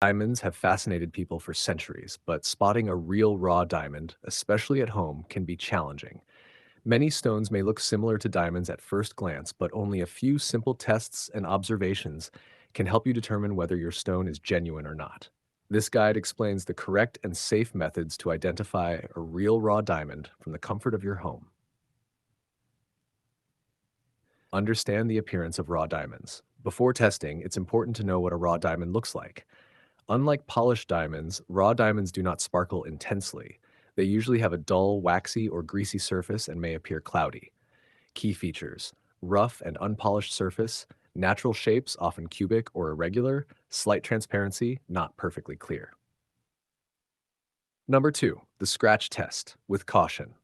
Diamonds have fascinated people for centuries, but spotting a real raw diamond, especially at home, can be challenging. Many stones may look similar to diamonds at first glance, but only a few simple tests and observations can help you determine whether your stone is genuine or not. This guide explains the correct and safe methods to identify a real raw diamond from the comfort of your home. Understand the appearance of raw diamonds. Before testing, it's important to know what a raw diamond looks like. Unlike polished diamonds, raw diamonds do not sparkle intensely. They usually have a dull, waxy, or greasy surface and may appear cloudy. Key features: rough and unpolished surface, natural shapes, often cubic or irregular, slight transparency, not perfectly clear. Number 2, the scratch test, with caution.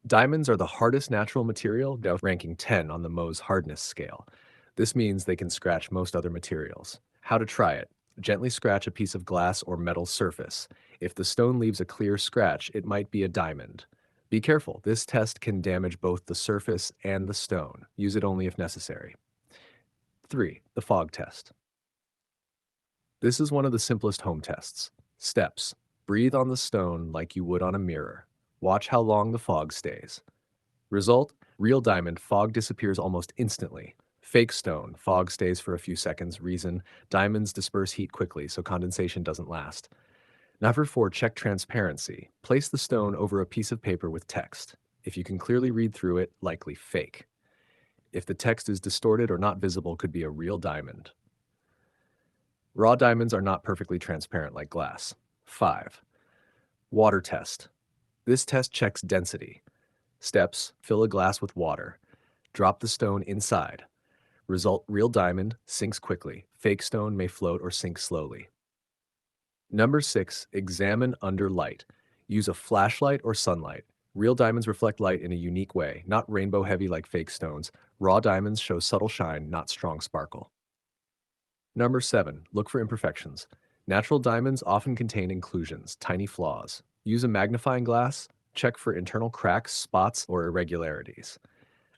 Diamonds are the hardest natural material, now ranking 10 on the Mohs hardness scale. This means they can scratch most other materials. How to try it: gently scratch a piece of glass or metal surface. If the stone leaves a clear scratch, it might be a diamond. Be careful, this test can damage both the surface and the stone. Use it only if necessary. 3, the fog test. This is one of the simplest home tests. Steps: breathe on the stone like you would on a mirror. Watch how long the fog stays. Result: real diamond, fog disappears almost instantly. Fake stone, fog stays for a few seconds. Reason: diamonds disperse heat quickly, so condensation doesn't last. Number 4, check transparency. Place the stone over a piece of paper with text. If you can clearly read through it, likely fake. If the text is distorted or not visible, could be a real diamond. Raw diamonds are not perfectly transparent like glass. 5, water test. This test checks density. Steps: fill a glass with water. Drop the stone inside. Result: real diamond, sinks quickly. Fake stone may float or sink slowly. Number 6, examine under light. Use a flashlight or sunlight. Real diamonds reflect light in a unique way, not rainbow heavy like fake stones. Raw diamonds show subtle shine, not strong sparkle. Number 7, look for imperfections. Natural diamonds often contain inclusions, tiny flaws. Use a magnifying glass. Check for internal cracks, spots, or irregularities.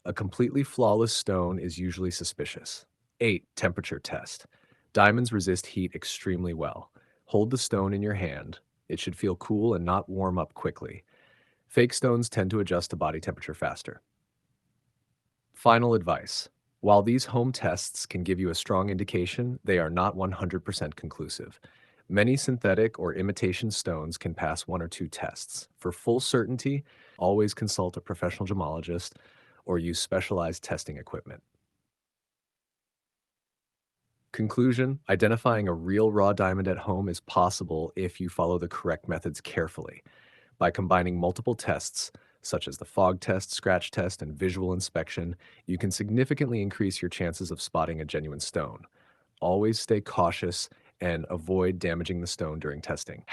A completely flawless stone is usually suspicious. 8, temperature test. Diamonds resist heat extremely well. Hold the stone in your hand. It should feel cool and not warm up quickly. Fake stones tend to adjust to body temperature faster. Final advice: while these home tests can give you a strong indication, they are not 100% conclusive. Many synthetic or imitation stones can pass one or two tests. For full certainty, always consult a professional gemologist or use specialized testing equipment. Conclusion: identifying a real raw diamond at home is possible if you follow the correct methods carefully. By combining multiple tests, such as the fog test, scratch test, and visual inspection, you can significantly increase your chances of spotting a genuine stone. Always stay cautious and avoid damaging the stone during testing.